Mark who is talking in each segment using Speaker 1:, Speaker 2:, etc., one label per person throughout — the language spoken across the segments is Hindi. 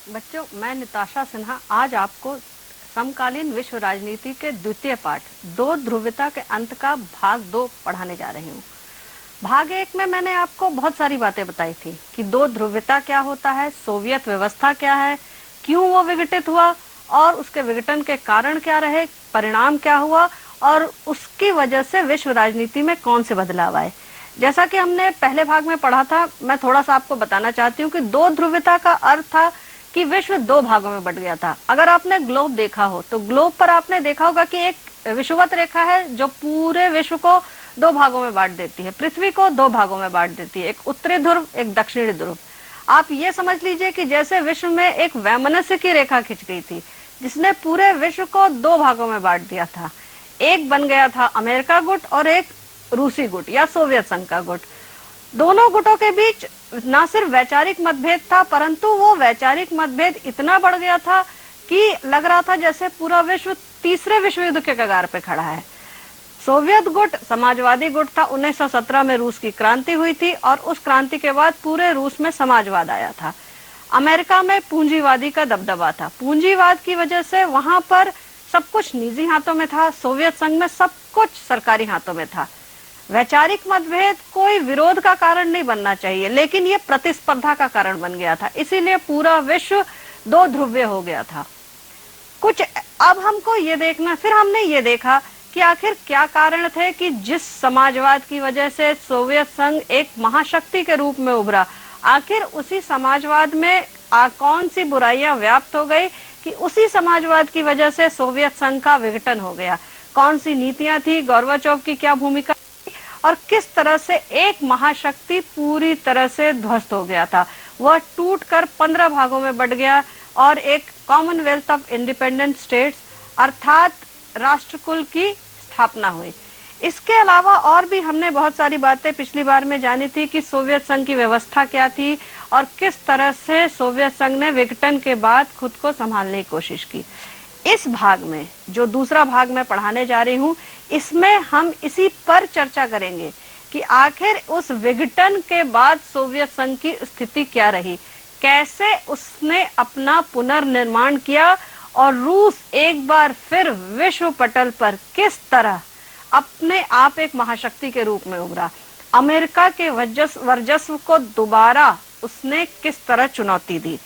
Speaker 1: बच्चों, मैं निताशा सिन्हा आज आपको समकालीन विश्व राजनीति के द्वितीय पाठ दो ध्रुवता के अंत का भाग 2 पढ़ाने जा रही हूँ। भाग 1 में मैंने आपको बहुत सारी बातें बताई थी कि दो ध्रुवता क्या होता है, सोवियत व्यवस्था क्या है, क्यों वो विघटित हुआ और उसके विघटन के कारण क्या रहे, परिणाम क्या हुआ और उसकी वजह से विश्व राजनीति में कौन से बदलाव आए। जैसा कि हमने पहले भाग में पढ़ा था, मैं थोड़ा सा आपको बताना चाहती हूँ कि दो ध्रुवता का अर्थ था कि विश्व दो भागों में बट गया था। अगर आपने ग्लोब देखा हो तो ग्लोब पर आपने देखा होगा कि एक विषुवत रेखा है जो पूरे विश्व को दो भागों में बांट देती है, पृथ्वी को दो भागों में बांट देती है, एक उत्तरी ध्रुव एक दक्षिणी ध्रुव। आप ये समझ लीजिए कि जैसे विश्व में एक वैमनस्य की रेखा खिंच गई थी जिसने पूरे विश्व को दो भागों में बांट दिया था। एक बन गया था अमेरिका गुट और एक रूसी गुट या सोवियत संघ का गुट। दोनों गुटों के बीच न सिर्फ वैचारिक मतभेद था, परंतु वो वैचारिक मतभेद इतना बढ़ गया था कि लग रहा था जैसे पूरा विश्व तीसरे विश्व युद्ध के कगार पे खड़ा है। सोवियत गुट समाजवादी गुट था। 1917 में रूस की क्रांति हुई थी और उस क्रांति के बाद पूरे रूस में समाजवाद आया था। अमेरिका में पूंजीवादी का दबदबा था। पूंजीवाद की वजह से वहां पर सब कुछ निजी हाथों में था। सोवियत संघ में सब कुछ सरकारी हाथों में था। वैचारिक मतभेद कोई विरोध का कारण नहीं बनना चाहिए, लेकिन ये प्रतिस्पर्धा का कारण बन गया था। इसीलिए पूरा विश्व दो ध्रुवीय हो गया था। कुछ अब हमको ये देखना, फिर हमने ये देखा कि आखिर क्या कारण थे कि जिस समाजवाद की वजह से सोवियत संघ एक महाशक्ति के रूप में उभरा, आखिर उसी समाजवाद में कौन सी बुराइयां व्याप्त हो गई कि उसी समाजवाद की वजह से सोवियत संघ का विघटन हो गया। कौन सी नीतियां थी, गोर्बाचोव की क्या भूमिका और किस तरह से एक महाशक्ति पूरी तरह से ध्वस्त हो गया था। वह टूटकर 15 भागों में बट गया और एक कॉमनवेल्थ ऑफ इंडिपेंडेंट स्टेट्स अर्थात राष्ट्रकुल की स्थापना हुई। इसके अलावा और भी हमने बहुत सारी बातें पिछली बार में जानी थी कि सोवियत संघ की व्यवस्था क्या थी और किस तरह से सोवियत संघ ने विघटन के बाद खुद को संभालने की कोशिश की। इस भाग में, जो दूसरा भाग मैं पढ़ाने जा रही हूँ, इसमें हम इसी पर चर्चा करेंगे कि आखिर उस विघटन के बाद सोवियत संघ की स्थिति क्या रही, कैसे उसने अपना पुनर्निर्माण किया और रूस एक बार फिर विश्व पटल पर किस तरह अपने आप एक महाशक्ति के रूप में उभरा। अमेरिका के वर्चस्व को दोबारा उसने किस तरह चुनौती दी।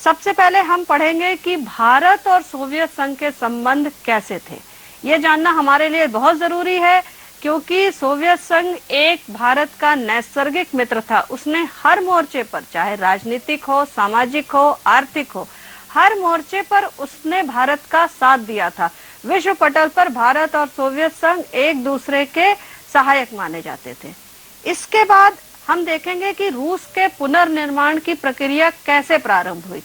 Speaker 1: सबसे पहले हम पढ़ेंगे कि भारत और सोवियत संघ के संबंध कैसे थे। ये जानना हमारे लिए बहुत जरूरी है क्योंकि सोवियत संघ एक भारत का नैसर्गिक मित्र था। उसने हर मोर्चे पर, चाहे राजनीतिक हो, सामाजिक हो, आर्थिक हो, हर मोर्चे पर उसने भारत का साथ दिया था। विश्व पटल पर भारत और सोवियत संघ एक दूसरे के सहायक माने जाते थे। इसके बाद हम देखेंगे कि रूस के पुनर्निर्माण की प्रक्रिया कैसे प्रारंभ हुई।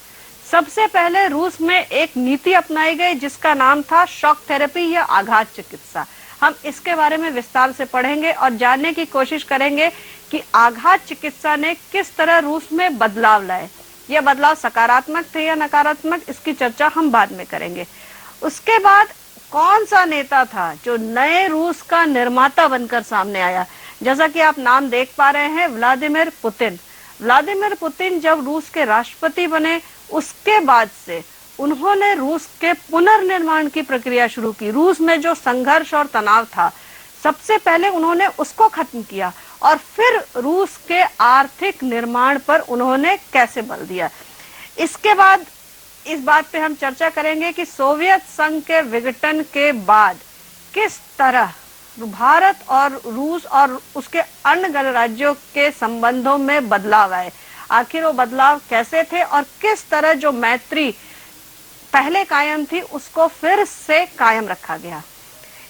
Speaker 1: सबसे पहले रूस में एक नीति अपनाई गई जिसका नाम था शॉक थेरेपी या आघात चिकित्सा। हम इसके बारे में विस्तार से पढ़ेंगे और जानने की कोशिश करेंगे कि आघात चिकित्सा ने किस तरह रूस में बदलाव लाए। यह बदलाव सकारात्मक थे या नकारात्मक, इसकी चर्चा हम बाद में करेंगे। उसके बाद कौन सा नेता था जो नए रूस का निर्माता बनकर सामने आया। जैसा कि आप नाम देख पा रहे हैं, व्लादिमीर पुतिन। व्लादिमीर पुतिन जब रूस के राष्ट्रपति बने उसके बाद से उन्होंने रूस के पुनर्निर्माण की प्रक्रिया शुरू की। रूस में जो संघर्ष और तनाव था, सबसे पहले उन्होंने उसको खत्म किया और फिर रूस के आर्थिक निर्माण पर उन्होंने कैसे बल दिया। इसके बाद इस बात पे हम चर्चा करेंगे कि सोवियत संघ के विघटन के बाद किस तरह भारत और रूस और उसके अन्य गणराज्यों के संबंधों में बदलाव आए। आखिर वो बदलाव कैसे थे और किस तरह जो मैत्री पहले कायम थी उसको फिर से कायम रखा गया।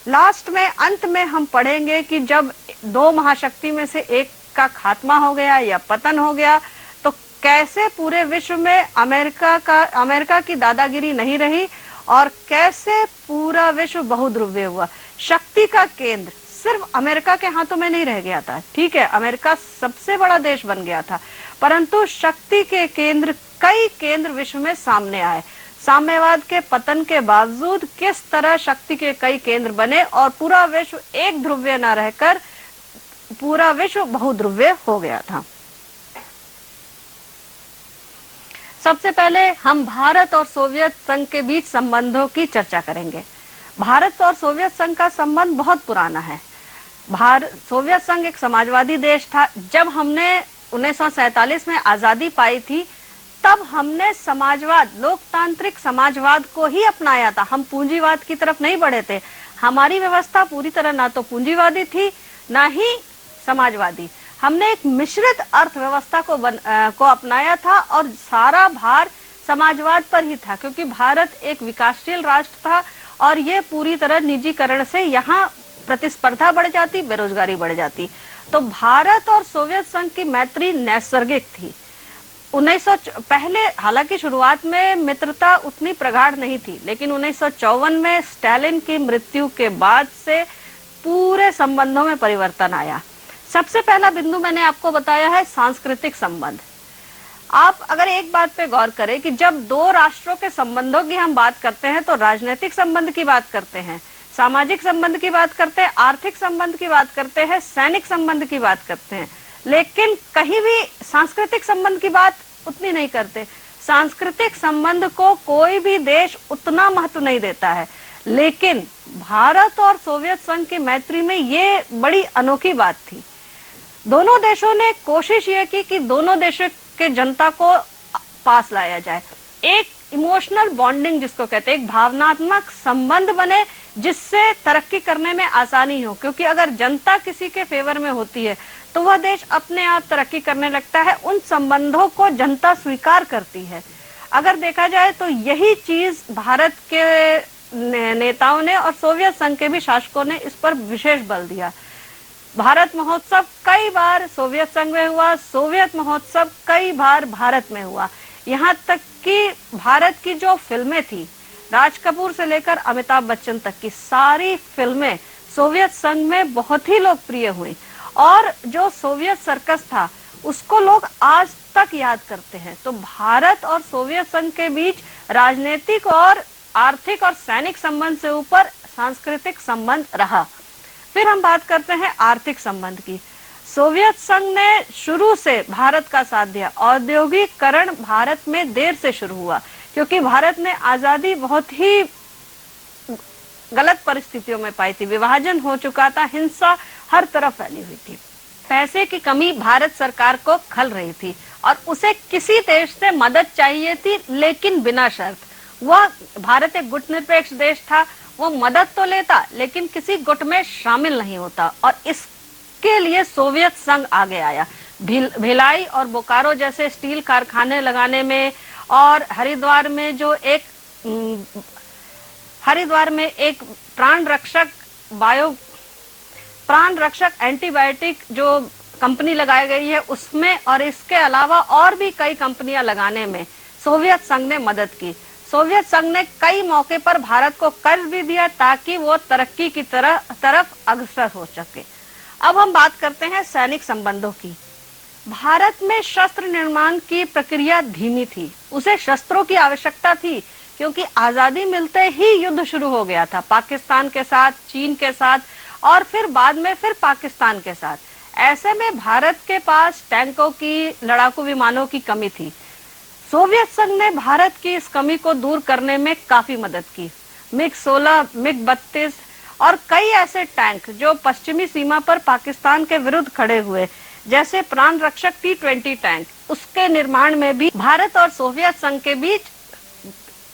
Speaker 1: लास्ट में, अंत में हम पढ़ेंगे कि जब दो महाशक्ति में से एक का खात्मा हो गया या पतन हो गया तो कैसे पूरे विश्व में अमेरिका की दादागिरी नहीं रही और कैसे पूरा विश्व बहुध्रुवीय हुआ। शक्ति का केंद्र सिर्फ अमेरिका के हाथों में नहीं रह गया था। ठीक है, अमेरिका सबसे बड़ा देश बन गया था, परंतु शक्ति के केंद्र, कई केंद्र विश्व में सामने आए। साम्यवाद के पतन के बावजूद किस तरह शक्ति के कई केंद्र बने और पूरा विश्व एक ध्रुवीय न रहकर पूरा विश्व बहुध्रुवीय हो गया था। सबसे पहले हम भारत और सोवियत संघ के बीच संबंधों की चर्चा करेंगे। भारत और सोवियत संघ का संबंध बहुत पुराना है। सोवियत संघ एक समाजवादी देश था। जब हमने 1947 में आजादी पाई थी, तब हमने समाजवाद, लोकतांत्रिक समाजवाद को ही अपनाया था। हम पूंजीवाद की तरफ नहीं बढ़े थे। हमारी व्यवस्था पूरी तरह ना तो पूंजीवादी थी, ना ही समाजवादी। हमने एक मिश्रित अर्थव्यवस्था को अपनाया था और सारा भार समाजवाद पर ही था, क्योंकि भारत एक विकासशील राष्ट्र था और ये पूरी तरह निजीकरण से यहाँ प्रतिस्पर्धा बढ़ जाती, बेरोजगारी बढ़ जाती। तो भारत और सोवियत संघ की मैत्री नैसर्गिक थी। पहले हालांकि शुरुआत में मित्रता उतनी प्रगाढ़ नहीं थी, लेकिन 1954 में स्टालिन की मृत्यु के बाद से पूरे संबंधों में परिवर्तन आया। सबसे पहला बिंदु मैंने आपको बताया है सांस्कृतिक संबंध। आप अगर एक बात पे गौर करें कि जब दो राष्ट्रों के संबंधों की हम बात करते हैं तो राजनीतिक संबंध की बात करते हैं, सामाजिक संबंध की बात करते हैं, आर्थिक संबंध की बात करते हैं, सैनिक संबंध की बात करते हैं, लेकिन कहीं भी सांस्कृतिक संबंध की बात उतनी नहीं करते। सांस्कृतिक संबंध को कोई भी देश उतना महत्व नहीं देता है, लेकिन भारत और सोवियत संघ की मैत्री में ये बड़ी अनोखी बात थी। दोनों देशों ने कोशिश ये की कि दोनों देशों के जनता को पास लाया जाए। एक इमोशनल बॉन्डिंग जिसको कहते हैं, एक भावनात्मक संबंध बने जिससे तरक्की करने में आसानी हो, क्योंकि अगर जनता किसी के फेवर में होती है तो वह देश अपने आप तरक्की करने लगता है। उन संबंधों को जनता स्वीकार करती है। अगर देखा जाए तो यही चीज भारत के नेताओं ने और सोवियत संघ के भी शासकों ने इस पर विशेष बल दिया। भारत महोत्सव कई बार सोवियत संघ में हुआ, सोवियत महोत्सव कई बार भारत में हुआ। यहाँ तक कि भारत की जो फिल्में थी, राज कपूर से लेकर अमिताभ बच्चन तक की सारी फिल्में सोवियत संघ में बहुत ही लोकप्रिय हुई और जो सोवियत सर्कस था उसको लोग आज तक याद करते हैं। तो भारत और सोवियत संघ के बीच राजनीतिक और आर्थिक और सैनिक संबंध से ऊपर सांस्कृतिक संबंध रहा। फिर हम बात करते हैं आर्थिक संबंध की। सोवियत संघ ने शुरू से भारत का साथ दिया। औद्योगिकरण भारत में देर से शुरू हुआ, क्योंकि भारत ने आजादी बहुत ही गलत परिस्थितियों में पाई थी। विभाजन हो चुका था, हिंसा हर तरफ फैली हुई थी, पैसे की कमी भारत सरकार को खल रही थी और उसे किसी देश से मदद चाहिए थी, लेकिन बिना शर्त। वह भारत एक गुटनिरपेक्ष देश था, वो मदद तो लेता लेकिन किसी गुट में शामिल नहीं होता, और इसके लिए सोवियत संघ आगे आया। भिलाई और बोकारो जैसे स्टील कारखाने लगाने में, और हरिद्वार में एक प्राण रक्षक एंटीबायोटिक जो कंपनी लगाई गई है उसमें, और इसके अलावा और भी कई कंपनियां लगाने में सोवियत संघ ने मदद की। सोवियत संघ ने कई मौके पर भारत को कर्ज भी दिया ताकि वो तरक्की की तरफ अग्रसर हो सके। अब हम बात करते हैं सैनिक संबंधों की। भारत में शस्त्र निर्माण की प्रक्रिया धीमी थी। उसे शस्त्रों की आवश्यकता थी, क्योंकि आजादी मिलते ही युद्ध शुरू हो गया था, पाकिस्तान के साथ, चीन के साथ, और फिर बाद में फिर पाकिस्तान के साथ। ऐसे में भारत के पास टैंकों की, लड़ाकू विमानों की कमी थी। सोवियत संघ ने भारत की इस कमी को दूर करने में काफी मदद की। मिग-16, मिग-32 और कई ऐसे टैंक जो पश्चिमी सीमा पर पाकिस्तान के विरुद्ध खड़े हुए, जैसे प्राण रक्षक T-20 टैंक, उसके निर्माण में भी भारत और सोवियत संघ के बीच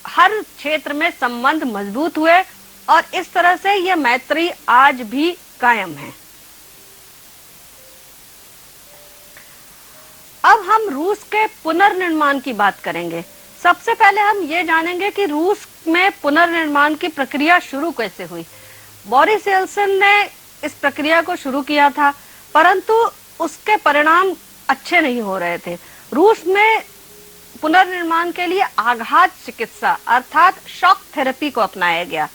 Speaker 1: हर क्षेत्र में संबंध मजबूत हुए और इस तरह से यह मैत्री आज भी कायम है। अब हम रूस के पुनर्निर्माण की बात करेंगे। सबसे पहले हम ये जानेंगे कि रूस में पुनर्निर्माण की प्रक्रिया शुरू कैसे हुई। बोरिस येल्त्सिन ने इस प्रक्रिया को शुरू किया था, परंतु उसके परिणाम अच्छे नहीं हो रहे थे। रूस में पुनर्निर्माण के लिए आघात चिकित्सा अर्थात शॉक थेरेपी को अपनाया गया।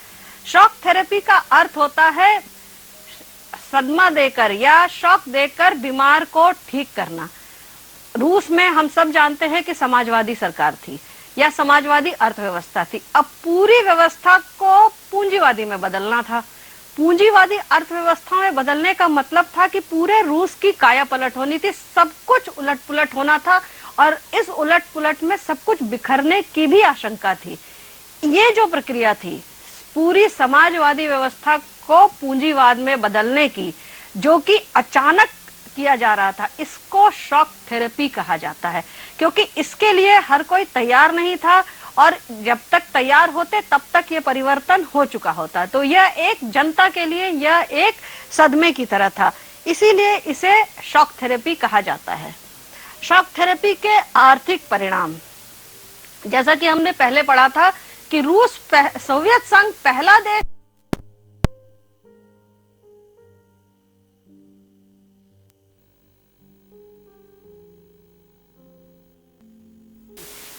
Speaker 1: शॉक थेरेपी का अर्थ होता है सदमा देकर या शॉक देकर बीमार को ठीक करना। रूस में हम सब जानते हैं कि समाजवादी सरकार थी या समाजवादी अर्थव्यवस्था थी। अब पूरी व्यवस्था को पूंजीवादी में बदलना था। पूंजीवादी अर्थव्यवस्था में बदलने का मतलब था कि पूरे रूस की काया पलट होनी थी, सब कुछ उलट पुलट होना था और इस उलट पुलट में सब कुछ बिखरने की भी आशंका थी। ये जो प्रक्रिया थी पूरी समाजवादी व्यवस्था को पूंजीवाद में बदलने की, जो कि अचानक किया जा रहा था, इसको शॉक थेरेपी कहा जाता है, क्योंकि इसके लिए हर कोई तैयार नहीं था और जब तक तैयार होते तब तक ये परिवर्तन हो चुका होता। तो यह एक जनता के लिए यह एक सदमे की तरह था, इसीलिए इसे शॉक थेरेपी कहा जाता है। शॉक थेरेपी के आर्थिक परिणाम, जैसा कि हमने पहले पढ़ा था कि रूस सोवियत संघ पहला देश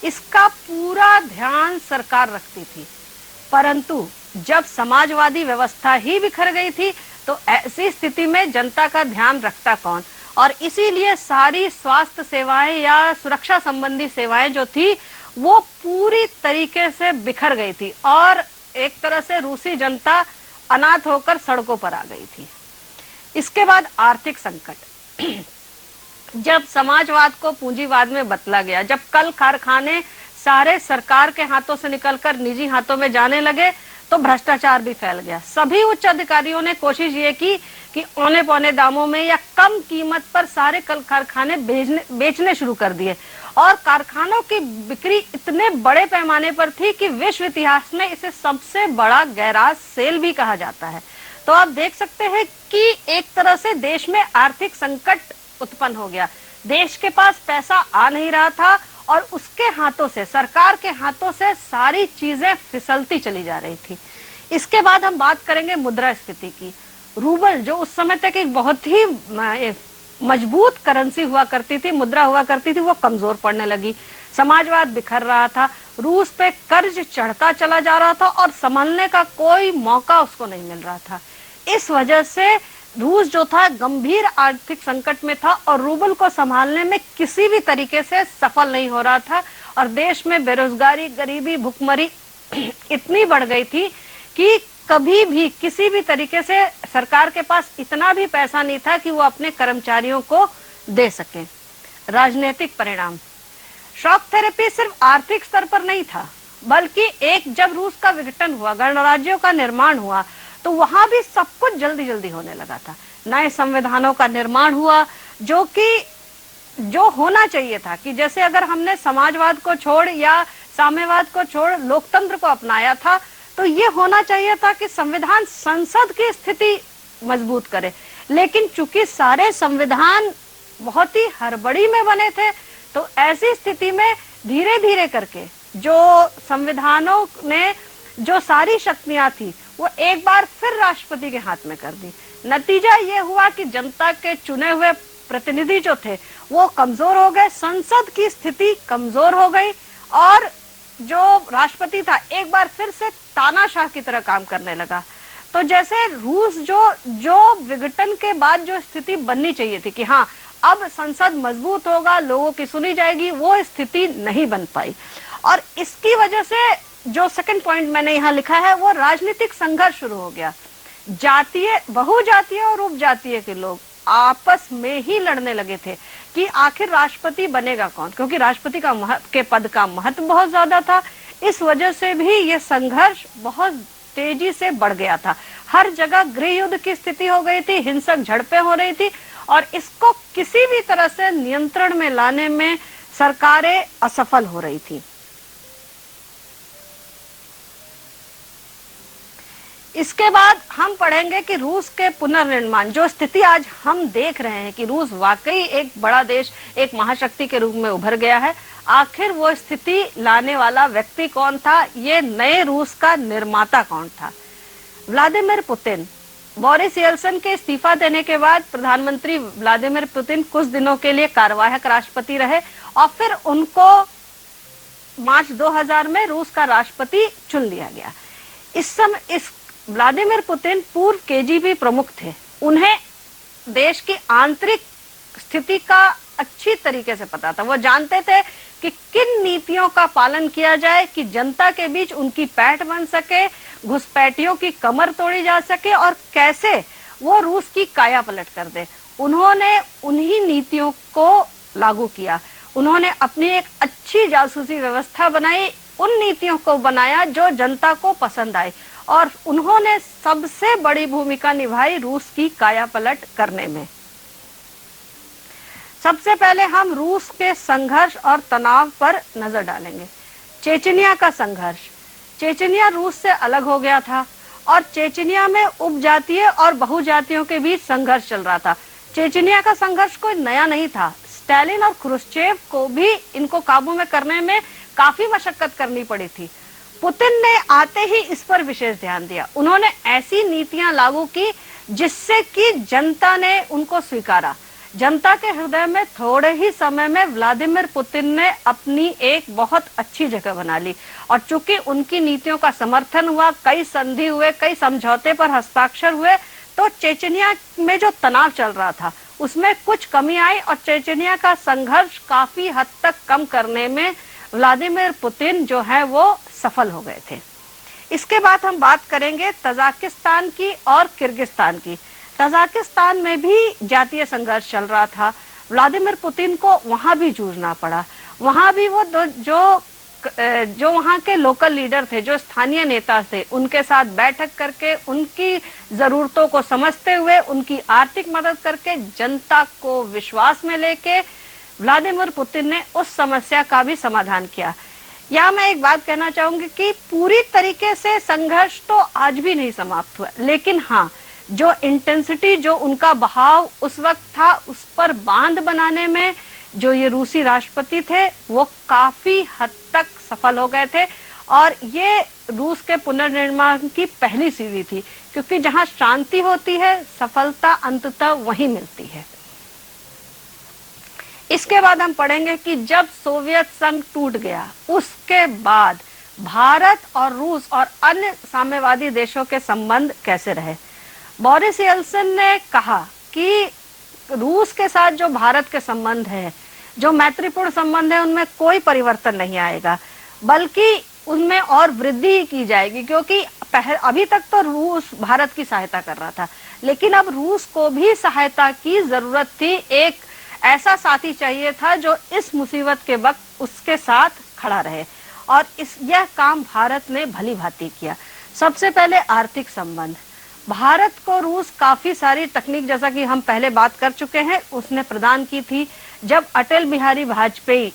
Speaker 1: इसका पूरा ध्यान सरकार रखती थी, परंतु जब समाजवादी व्यवस्था ही बिखर गई थी तो ऐसी स्थिति में जनता का ध्यान रखता कौन। और इसीलिए सारी स्वास्थ्य सेवाएं या सुरक्षा संबंधी सेवाएं जो थी वो पूरी तरीके से बिखर गई थी और एक तरह से रूसी जनता अनाथ होकर सड़कों पर आ गई थी। इसके बाद आर्थिक संकट, जब समाजवाद को पूंजीवाद में बदला गया, जब कल कारखाने सारे सरकार के हाथों से निकलकर निजी हाथों में जाने लगे तो भ्रष्टाचार भी फैल गया। सभी उच्च अधिकारियों ने कोशिश ये की कि औने पौने दामों में या कम कीमत पर सारे कल कारखाने बेचने शुरू कर दिए और कारखानों की बिक्री इतने बड़े पैमाने पर थी कि विश्व इतिहास में इसे सबसे बड़ा गैराज सेल भी कहा जाता है। तो आप देख सकते हैं कि एक तरह से देश में आर्थिक संकट उत्पन्न हो गया। देश के पास पैसा आ नहीं रहा था और उसके हाथों से, सरकार के हाथों से सारी चीजें फिसलती चली जा रही थी। इसके बाद हम बात करेंगे मुद्रास्फीति की। रूबल जो उस समय तक एक बहुत ही मजबूत करेंसी हुआ करती थी, मुद्रा हुआ करती थी, वो कमजोर पड़ने लगी। समाजवाद बिखर रहा था, रूस पे कर्ज चढ़ता चला जा रहा था और संभलने का कोई मौका उसको नहीं मिल रहा था। इस वजह से रूस जो था गंभीर आर्थिक संकट में था और रूबल को संभालने में किसी भी तरीके से सफल नहीं हो रहा था और देश में बेरोजगारी, गरीबी, भुखमरी इतनी बढ़ गई थी कि कभी भी किसी भी तरीके से सरकार के पास इतना भी पैसा नहीं था कि वो अपने कर्मचारियों को दे सके। राजनीतिक परिणाम, शॉक थेरेपी सिर्फ आर्थिक स्तर पर नहीं था, बल्कि एक जब रूस का विघटन हुआ, गणराज्यों का निर्माण हुआ, तो वहां भी सब कुछ जल्दी जल्दी होने लगा था। नए संविधानों का निर्माण हुआ जो होना चाहिए था कि जैसे अगर हमने समाजवाद को छोड़ या साम्यवाद को छोड़ लोकतंत्र को अपनाया था तो ये होना चाहिए था कि संविधान संसद की स्थिति मजबूत करे। लेकिन चूंकि सारे संविधान बहुत ही हड़बड़ी में बने थे तो ऐसी स्थिति में धीरे धीरे करके जो संविधानों ने जो सारी शक्तियां थी वो एक बार फिर राष्ट्रपति के हाथ में कर दी। नतीजा ये हुआ कि जनता के चुने हुए प्रतिनिधि जो थे वो कमजोर हो गए, संसद की स्थिति कमजोर हो गई और जो राष्ट्रपति था एक बार फिर से तानाशाह की तरह काम करने लगा। तो जैसे रूस जो विघटन के बाद जो स्थिति बननी चाहिए थी कि हाँ अब संसद मजबूत होगा, लोगों की सुनी जाएगी, वो स्थिति नहीं बन पाई। और इसकी वजह से जो सेकंड पॉइंट मैंने यहाँ लिखा है वो राजनीतिक संघर्ष शुरू हो गया। जातीय, बहुजातीय और उपजातीय के लोग आपस में ही लड़ने लगे थे कि आखिर राष्ट्रपति बनेगा कौन, क्योंकि राष्ट्रपति के पद का महत्व बहुत ज्यादा था। इस वजह से भी ये संघर्ष बहुत तेजी से बढ़ गया था। हर जगह गृह युद्ध की स्थिति हो गई थी, हिंसक झड़पें हो रही थी और इसको किसी भी तरह से नियंत्रण में लाने में सरकारें असफल हो रही थी। इसके बाद हम पढ़ेंगे कि रूस के पुनर्निर्माण, जो स्थिति आज हम देख रहे हैं कि रूस वाकई एक बड़ा देश, एक महाशक्ति के रूप में उभर गया है, आखिर वो स्थिति लाने वाला व्यक्ति कौन था, ये नए रूस का निर्माता कौन था। Vladimir Putin. बोरिस येल्सिन के इस्तीफा देने के बाद प्रधानमंत्री व्लादिमीर पुतिन कुछ दिनों के लिए कार्यवाहक राष्ट्रपति रहे और फिर उनको मार्च 2000 में रूस का राष्ट्रपति चुन लिया गया। इस समय व्लादिमीर पुतिन पूर्व केजीबी प्रमुख थे। उन्हें देश की आंतरिक स्थिति का अच्छी तरीके से पता था। वो जानते थे कि किन नीतियों का पालन किया जाए कि जनता के बीच उनकी पैठ बन सके, घुसपैठियों की कमर तोड़ी जा सके और कैसे वो रूस की काया पलट कर दे। उन्होंने उन्हीं नीतियों को लागू किया। उन्होंने अपनी एक अच्छी जासूसी व्यवस्था बनाई, उन नीतियों को बनाया जो जनता को पसंद आए, और उन्होंने सबसे बड़ी भूमिका निभाई रूस की कायापलट करने में। सबसे पहले हम रूस के संघर्ष और तनाव पर नजर डालेंगे। चेचनिया का संघर्ष। चेचनिया रूस से अलग हो गया था और चेचनिया में उपजातीय और बहुजातियों के बीच संघर्ष चल रहा था। चेचनिया का संघर्ष कोई नया नहीं था। स्टालिन और क्रुश्चेव को भी इनको काबू में करने में काफी मशक्कत करनी पड़ी थी। पुतिन ने आते ही इस पर विशेष ध्यान दिया। उन्होंने ऐसी नीतियां लागू की जिससे कि जनता ने उनको स्वीकारा। जनता के हृदय में थोड़े ही समय में व्लादिमीर पुतिन ने अपनी एक बहुत अच्छी जगह बना ली, और चूंकि उनकी नीतियों का समर्थन हुआ, कई संधि हुए, कई समझौते पर हस्ताक्षर हुए, तो चेचनिया में जो तनाव चल रहा था उसमें कुछ कमी आई और चेचनिया का संघर्ष काफी हद तक कम करने में व्लादिमीर पुतिन जो है वो सफल हो गए थे। इसके बाद हम बात करेंगे तजाकिस्तान की और किर्गिस्तान की। तजाकिस्तान में भी जातीय संघर्ष चल रहा था। व्लादिमीर पुतिन को वहां भी जूझना पड़ा। वहां भी वो जो वहां के लोकल लीडर थे, जो स्थानीय नेता थे, उनके साथ बैठक करके उनकी जरूरतों को समझते हुए उनकी आर्थिक मदद करके जनता को विश्वास में लेके व्लादिमीर पुतिन ने उस समस्या का भी समाधान किया। यहाँ मैं एक बात कहना चाहूंगी कि पूरी तरीके से संघर्ष तो आज भी नहीं समाप्त हुआ, लेकिन हाँ, जो इंटेंसिटी, जो उनका बहाव उस वक्त था, उस पर बांध बनाने में जो ये रूसी राष्ट्रपति थे वो काफी हद तक सफल हो गए थे, और ये रूस के पुनर्निर्माण की पहली सीढ़ी थी, क्योंकि जहां शांति होती है सफलता अंततः वहीं मिलती है। इसके बाद हम पढ़ेंगे कि जब सोवियत संघ टूट गया उसके बाद भारत और रूस और अन्य साम्यवादी देशों के संबंध कैसे रहे। बोरिस येल्सिन ने कहा कि रूस के साथ जो भारत के संबंध है, जो मैत्रीपूर्ण संबंध है, उनमें कोई परिवर्तन नहीं आएगा, बल्कि उनमें और वृद्धि ही की जाएगी, क्योंकि अभी तक तो रूस भारत की सहायता कर रहा था, लेकिन अब रूस को भी सहायता की जरूरत थी। एक ऐसा साथी चाहिए था जो इस मुसीबत के वक्त उसके साथ खड़ा रहे, और यह काम भारत ने भली भांति किया। सबसे पहले आर्थिक संबंध। भारत को रूस काफी सारी तकनीक, जैसा कि हम पहले बात कर चुके हैं, उसने प्रदान की थी। जब अटल बिहारी वाजपेयी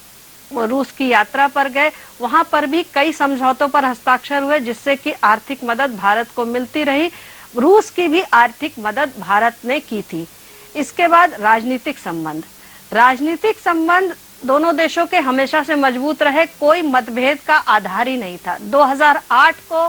Speaker 1: रूस की यात्रा पर गए, वहां पर भी कई समझौतों पर हस्ताक्षर हुए, जिससे कि आर्थिक मदद भारत को मिलती रही। रूस की भी आर्थिक मदद भारत ने की थी। इसके बाद राजनीतिक संबंध। राजनीतिक संबंध दोनों देशों के हमेशा से मजबूत रहे, कोई मतभेद का आधार ही नहीं था। 2008 को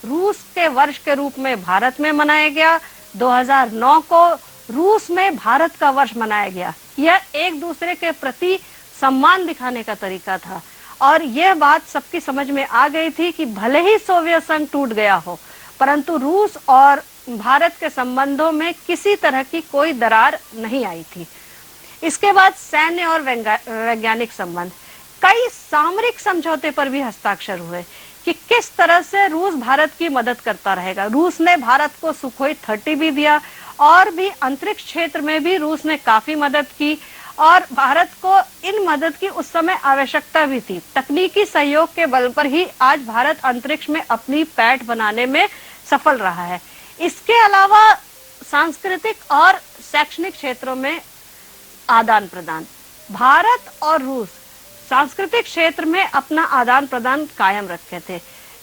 Speaker 1: रूस के वर्ष के रूप में भारत में मनाया गया, 2009 को रूस में भारत का वर्ष मनाया गया। यह एक दूसरे के प्रति सम्मान दिखाने का तरीका था, और यह बात सबकी समझ में आ गई थी कि भले ही सोवियत संघ टूट गया हो, परंतु रूस और भारत के संबंधों में किसी तरह की कोई दरार नहीं आई थी। इसके बाद सैन्य और वैज्ञानिक संबंध। कई सामरिक समझौते पर भी हस्ताक्षर हुए कि किस तरह से रूस भारत की मदद करता रहेगा। रूस ने भारत को सुखोई 30 भी दिया, और भी अंतरिक्ष क्षेत्र में भी रूस ने काफी मदद की, और भारत को इन मदद की उस समय आवश्यकता भी थी। तकनीकी सहयोग के बल पर ही आज भारत अंतरिक्ष में अपनी पैठ बनाने में सफल रहा है। इसके अलावा सांस्कृतिक और शैक्षणिक क्षेत्रों में आदान प्रदान। भारत और रूस सांस्कृतिक क्षेत्र में अपना आदान प्रदान कायम रखे थे।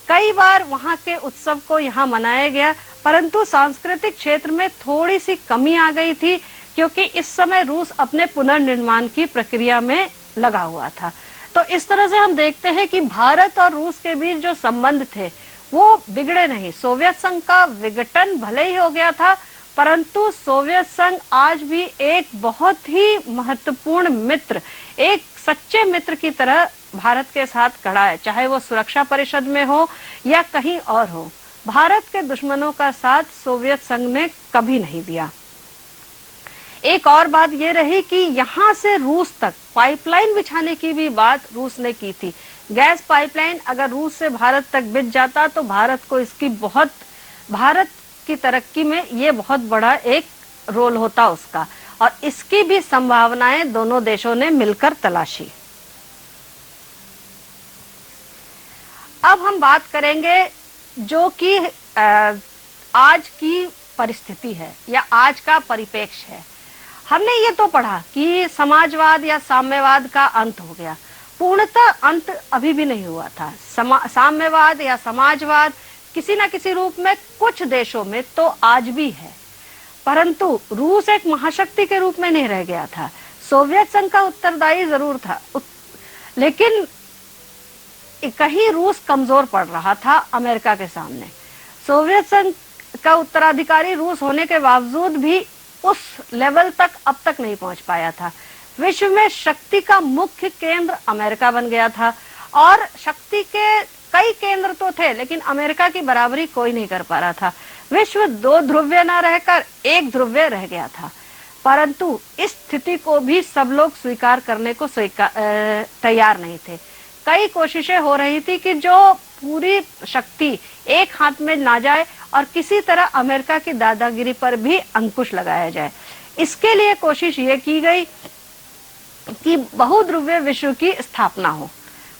Speaker 1: कई बार वहां के उत्सव को यहाँ मनाया गया, परंतु सांस्कृतिक क्षेत्र में थोड़ी सी कमी आ गई थी, क्योंकि इस समय रूस अपने पुनर्निर्माण की प्रक्रिया में लगा हुआ था। तो इस तरह से हम देखते हैं कि भारत और रूस के बीच जो संबंध थे वो बिगड़े नहीं। सोवियत संघ का विघटन भले ही हो गया था, परंतु सोवियत संघ आज भी एक बहुत ही महत्वपूर्ण मित्र, एक सच्चे मित्र की तरह भारत के साथ खड़ा है, चाहे वो सुरक्षा परिषद में हो या कहीं और हो। भारत के दुश्मनों का साथ सोवियत संघ ने कभी नहीं दिया। एक और बात ये रही कि यहाँ से रूस तक पाइपलाइन बिछाने की भी बात रूस ने की थी। गैस पाइपलाइन अगर रूस से भारत तक बिछ जाता तो भारत को भारत की तरक्की में ये बहुत बड़ा एक रोल होता उसका, और इसकी भी संभावनाएं दोनों देशों ने मिलकर तलाशी। अब हम बात करेंगे जो कि आज की परिस्थिति है या आज का परिप्रेक्ष्य है। हमने ये तो पढ़ा कि समाजवाद या साम्यवाद का अंत हो गया। पूर्णतः अंत अभी भी नहीं हुआ था। साम्यवाद या समाजवाद किसी न किसी रूप में कुछ देशों में तो आज भी है, परंतु रूस एक महाशक्ति के रूप में नहीं रह गया था। सोवियत संघ का उत्तरदायी जरूर था, लेकिन कहीं रूस कमजोर पड़ रहा था अमेरिका के सामने। सोवियत संघ का उत्तराधिकारी रूस होने के बावजूद भी उस लेवल तक अब तक नहीं पहुंच पाया था। विश्व में शक्ति का मुख्य केंद्र अमेरिका बन गया था और शक्ति के कई केंद्र तो थे, लेकिन अमेरिका की बराबरी कोई नहीं कर पा रहा था। विश्व दो ध्रुवीय न रहकर एक ध्रुवीय रह गया था, परंतु इस स्थिति को भी सब लोग स्वीकार करने को तैयार नहीं थे। कई कोशिशें हो रही थी कि जो पूरी शक्ति एक हाथ में ना जाए और किसी तरह अमेरिका की दादागिरी पर भी अंकुश लगाया जाए। इसके लिए कोशिश ये की गई कि बहुध्रुवीय विश्व की स्थापना हो।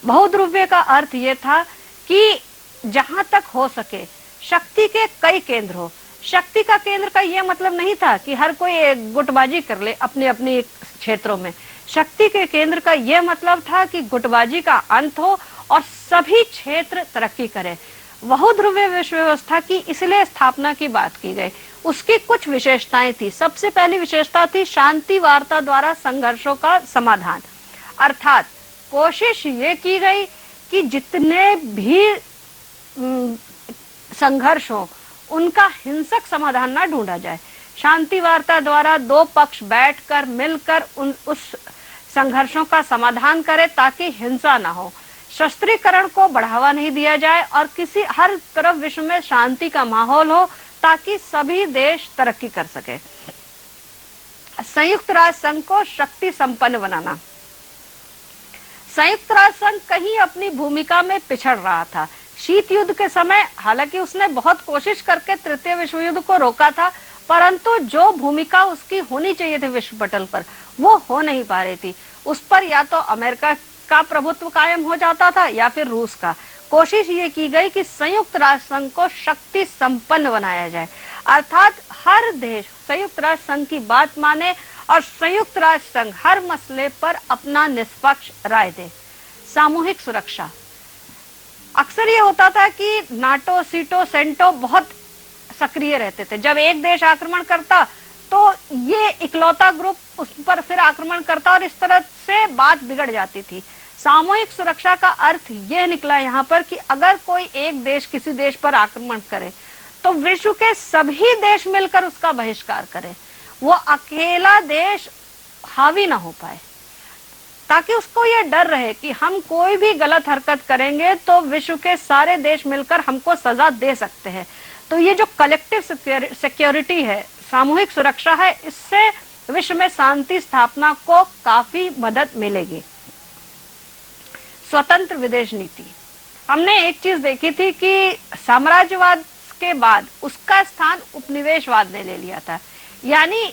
Speaker 1: बहुध्रुवीय का अर्थ ये था कि जहां तक हो सके शक्ति के कई केंद्र हो। शक्ति का केंद्र का यह मतलब नहीं था कि हर कोई गुटबाजी कर ले अपने अपने क्षेत्रों में। शक्ति के केंद्र का यह मतलब था कि गुटबाजी का अंत हो और सभी क्षेत्र तरक्की करें। बहुध्रुवीय विश्व व्यवस्था की इसलिए स्थापना की बात की गई। उसकी कुछ विशेषताएं थी। सबसे पहली विशेषता थी शांति वार्ता द्वारा संघर्षों का समाधान। अर्थात कोशिश ये की गई कि जितने भी संघर्ष हो उनका हिंसक समाधान ना ढूंढा जाए। शांति वार्ता द्वारा दो पक्ष बैठकर मिलकर उस संघर्षों का समाधान करे ताकि हिंसा ना हो। शस्त्रीकरण को बढ़ावा नहीं दिया जाए और हर तरफ विश्व में शांति का माहौल हो ताकि सभी देश तरक्की कर सके। संयुक्त राष्ट्र संघ को शक्ति संपन्न बनाना। संयुक्त राष्ट्र संघ कहीं अपनी भूमिका में पिछड़ रहा था। शीत युद्ध के समय हालांकि उसने बहुत कोशिश करके तृतीय विश्व युद्ध को रोका था, परंतु जो भूमिका उसकी होनी चाहिए थी विश्व पटल पर वो हो नहीं पा रही थी। उस पर या तो अमेरिका का प्रभुत्व कायम हो जाता था या फिर रूस का। कोशिश ये की गई कि संयुक्त राष्ट्र संघ को शक्ति संपन्न बनाया जाए, अर्थात हर देश संयुक्त राष्ट्र संघ की बात माने और संयुक्त राष्ट्र संघ हर मसले पर अपना निष्पक्ष राय दे। सामूहिक सुरक्षा। अक्सर ये होता था कि नाटो, सीटो, सेंटो बहुत सक्रिय रहते थे। जब एक देश आक्रमण करता तो ये इकलौता ग्रुप उस पर फिर आक्रमण करता और इस तरह से बात बिगड़ जाती थी। सामूहिक सुरक्षा का अर्थ यह निकला यहाँ पर कि अगर कोई एक देश किसी देश पर आक्रमण करे तो विश्व के सभी देश मिलकर उसका बहिष्कार करें। वो अकेला देश हावी ना हो पाए, ताकि उसको ये डर रहे कि हम कोई भी गलत हरकत करेंगे तो विश्व के सारे देश मिलकर हमको सजा दे सकते हैं। तो ये जो कलेक्टिव सिक्योरिटी है, सामूहिक सुरक्षा है, इससे विश्व में शांति स्थापना को काफी मदद मिलेगी। स्वतंत्र विदेश नीति। हमने एक चीज देखी थी कि साम्राज्यवाद के बाद उसका स्थान उपनिवेशवाद ने ले लिया था, यानी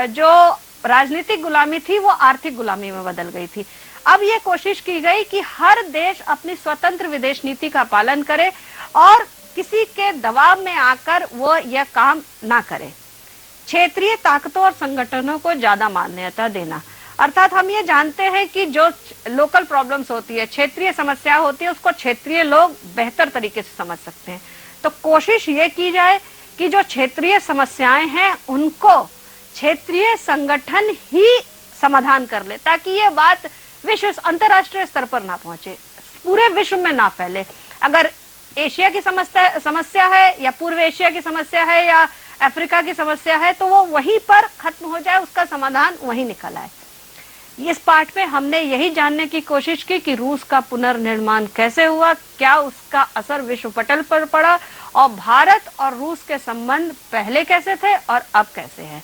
Speaker 1: जो राजनीतिक गुलामी थी वो आर्थिक गुलामी में बदल गई थी। अब ये कोशिश की गई कि हर देश अपनी स्वतंत्र विदेश नीति का पालन करे और किसी के दबाव में आकर वो यह काम ना करे। क्षेत्रीय ताकतों और संगठनों को ज्यादा मान्यता देना, अर्थात हम ये जानते हैं कि जो लोकल प्रॉब्लम्स होती है, क्षेत्रीय समस्या होती है, उसको क्षेत्रीय लोग बेहतर तरीके से समझ सकते हैं। तो कोशिश ये की जाए कि जो क्षेत्रीय समस्याएं हैं उनको क्षेत्रीय संगठन ही समाधान कर ले, ताकि ये बात विश्व अंतरराष्ट्रीय स्तर पर ना पहुंचे, पूरे विश्व में ना फैले। अगर एशिया की समस्या है या पूर्व एशिया की समस्या है या अफ्रीका की समस्या है तो वो वहीं पर खत्म हो जाए, उसका समाधान वहीं निकल आए। इस पाठ में हमने यही जानने की कोशिश की कि रूस का पुनर्निर्माण कैसे हुआ, क्या उसका असर विश्व पटल पर पड़ा और भारत और रूस के संबंध पहले कैसे थे और अब कैसे हैं।